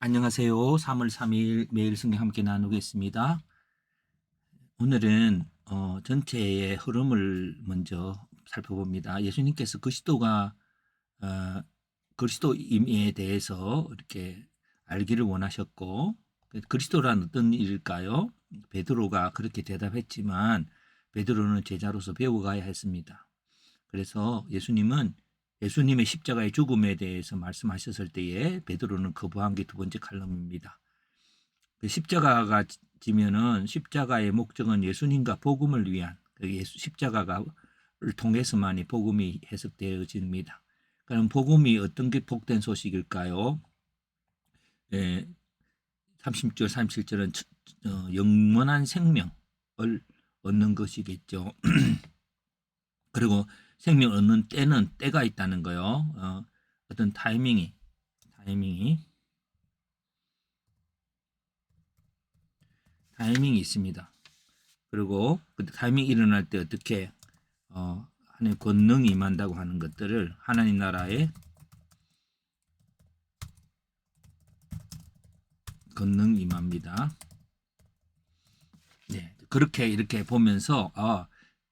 안녕하세요. 3월 3일 매일 성경 함께 나누겠습니다. 오늘은 전체의 흐름을 먼저 살펴봅니다. 예수님께서 어, 그리스도임에 대해서 이렇게 알기를 원하셨고, 그리스도란 어떤 일일까요? 베드로가 그렇게 대답했지만 베드로는 제자로서 배워가야 했습니다. 그래서 예수님의 십자가의 죽음에 대해서 말씀하셨을 때에 베드로는 거부한 게 두 번째 칼럼입니다. 그 십자가가 지면은 십자가의 목적은 예수님과 복음을 위한 십자가를 통해서만이 복음이 해석되어집니다. 그럼 복음이 어떤 게 복된 소식일까요? 예, 30절, 37절은 영원한 생명을 얻는 것이겠죠. 그리고 생명 얻는 때가 있다는 거요. 어떤 타이밍이 있습니다. 그리고 그 타이밍이 일어날 때 어떻게 하나님 권능이 임한다고 하는 것들을 하나님 나라의 권능 임합니다. 네, 그렇게 이렇게 보면서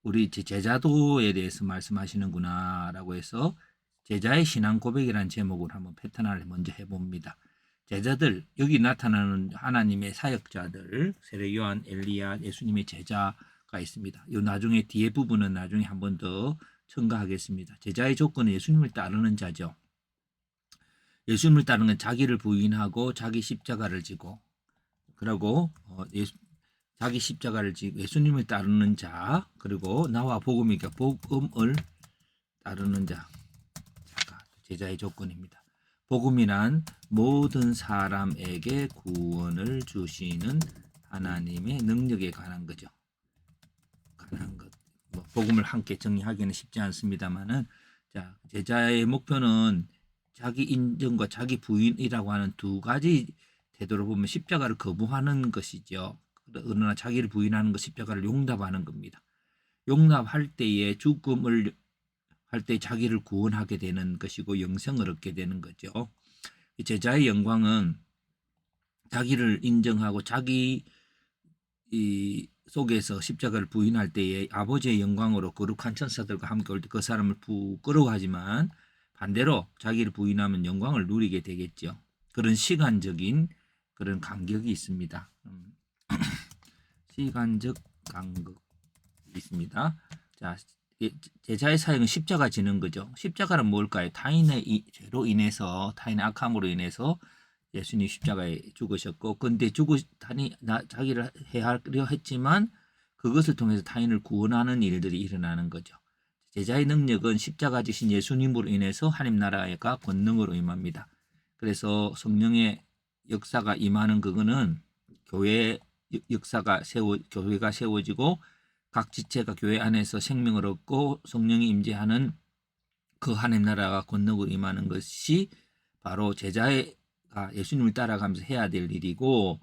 우리 제자도에 대해서 말씀하시는구나라고 해서 제자의 신앙 고백이라는 제목을 한번 패턴을 먼저 해봅니다. 제자들, 여기 나타나는 하나님의 사역자들, 세례 요한, 엘리야, 예수님의 제자가 있습니다. 이 나중에 뒤에 부분은 나중에 한 번 더 첨가하겠습니다. 제자의 조건은 예수님을 따르는 자죠. 예수님을 따르는 건 자기를 부인하고 자기 십자가를 지고, 그리고 자기 십자가를 지고 예수님을 따르는 자, 그리고 나와 복음이니까 복음을 따르는 자가 제자의 조건입니다. 복음이란 모든 사람에게 구원을 주시는 하나님의 능력에 관한 거죠. 관한 것. 복음을 함께 정리하기는 쉽지 않습니다만은, 제자의 목표는 자기 인정과 자기 부인이라고 하는 두 가지 태도를 보면 십자가를 거부하는 것이죠. 그러나 자기를 부인하는 것, 십자가를 용납하는 겁니다. 용납할 때에 죽음을 할 때 자기를 구원하게 되는 것이고 영생을 얻게 되는 거죠. 제자의 영광은 자기를 인정하고 자기 속에서 십자가를 부인할 때에 아버지의 영광으로 거룩한 천사들과 함께 올 때 그 사람을 부끄러워하지만 반대로 자기를 부인하면 영광을 누리게 되겠죠. 그런 시간적인 그런 간격이 있습니다. 시간적 간격이 있습니다. 자, 제자의 사역은 십자가 지는 거죠. 십자가는 뭘까요? 타인의 죄로 인해서, 타인의 악함으로 인해서 예수님 십자가에 죽으셨고, 근데 자기를 해하려 했지만 그것을 통해서 타인을 구원하는 일들이 일어나는 거죠. 제자의 능력은 십자가 지신 예수님으로 인해서 하나님 나라가 권능으로 임합니다. 그래서 성령의 역사가 임하는 그거는 교회 교회가 세워지고 각 지체가 교회 안에서 생명을 얻고 성령이 임재하는 그 하나님 나라가 권능으로 임하는 것이 바로 제자가 예수님을 따라가면서 해야 될 일이고,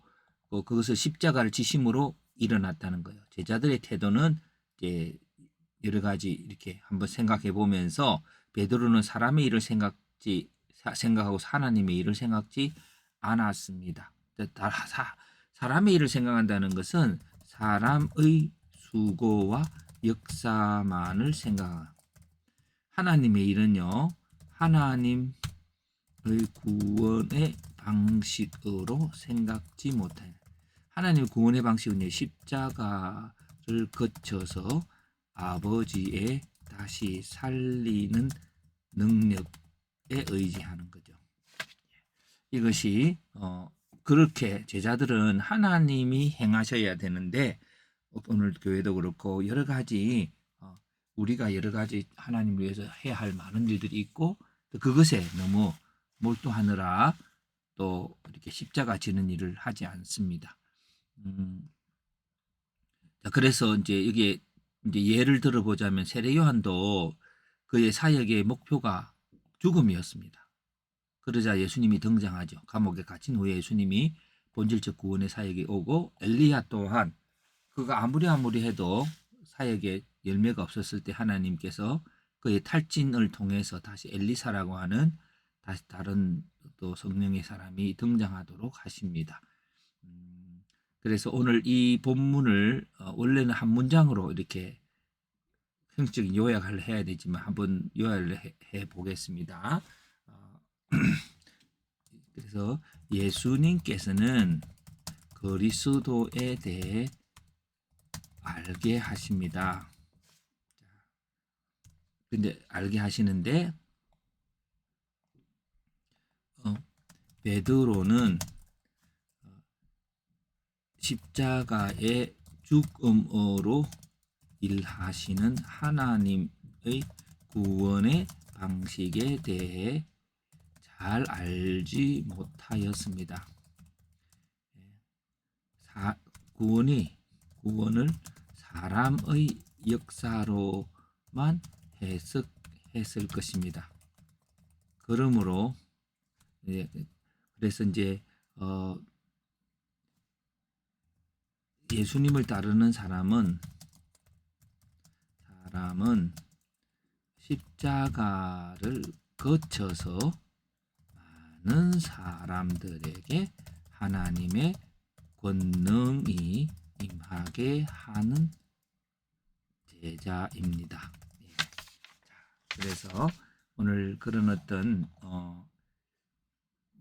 그것을 십자가를 지심으로 일어났다는 거예요. 제자들의 태도는 이제 여러 가지 이렇게 한번 생각해 보면서, 베드로는 사람의 일을 생각하고 하나님의 일을 생각지 않았습니다. 사람의 일을 생각한다는 것은 사람의 수고와 역사만을 생각합니다. 하나님의 일은요, 하나님의 구원의 방식으로 생각지 못해요. 하나님의 구원의 방식은 십자가를 거쳐서 아버지의 다시 살리는 능력에 의지하는 거죠. 이것이 그렇게 제자들은 하나님이 행하셔야 되는데, 오늘 교회도 그렇고 여러 가지 우리가 여러 가지 하나님을 위해서 해야 할 많은 일들이 있고, 그것에 너무 몰두하느라 또 이렇게 십자가 지는 일을 하지 않습니다. 그래서 이제 여기에 이제 예를 들어보자면 세례 요한도 그의 사역의 목표가 죽음이었습니다. 그러자 예수님이 등장하죠. 감옥에 갇힌 후에 예수님이 본질적 구원의 사역에 오고, 엘리야 또한 그가 아무리 해도 사역에 열매가 없었을 때 하나님께서 그의 탈진을 통해서 다시 엘리사라고 하는 다시 다른 또 성령의 사람이 등장하도록 하십니다. 그래서 오늘 이 본문을 원래는 한 문장으로 이렇게 형식적인 요약을 해야 되지만 한번 요약을 해 보겠습니다. 그래서 예수님께서는 그리스도에 대해 알게 하십니다. 근데 알게 하시는데 베드로는 십자가의 죽음으로 일하시는 하나님의 구원의 방식에 대해 잘 알지 못하였습니다. 구원을 사람의 역사로만 해석했을 것입니다. 그러므로 그래서 이제 예수님을 따르는 사람은 십자가를 거쳐서 많은 사람들에게 하나님의 권능이 임하게 하는 제자입니다. 그래서 오늘 그런 어떤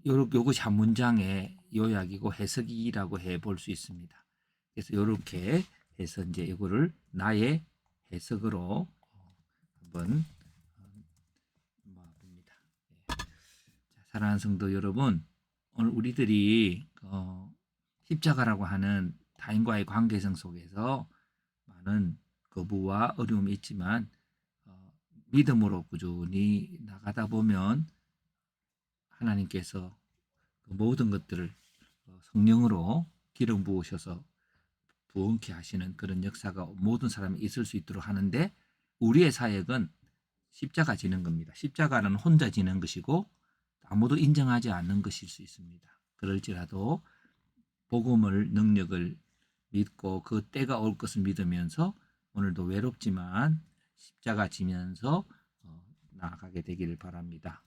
요것이 한 문장의 요약이고 해석이라고 해볼 수 있습니다. 그래서 이렇게 해서 이제 이거를 나의 해석으로 한번 봅니다. 사랑하는 성도 여러분, 오늘 우리들이 십자가라고 하는 타인과의 관계성 속에서 많은 거부와 어려움이 있지만 믿음으로 꾸준히 나가다 보면 하나님께서 그 모든 것들을 성령으로 기름 부으셔서 부흥케 하시는 그런 역사가 모든 사람이 있을 수 있도록 하는데 우리의 사역은 십자가 지는 겁니다. 십자가는 혼자 지는 것이고 아무도 인정하지 않는 것일 수 있습니다. 그럴지라도 복음을 능력을 믿고 그 때가 올 것을 믿으면서 오늘도 외롭지만 십자가 지면서 나아가게 되기를 바랍니다.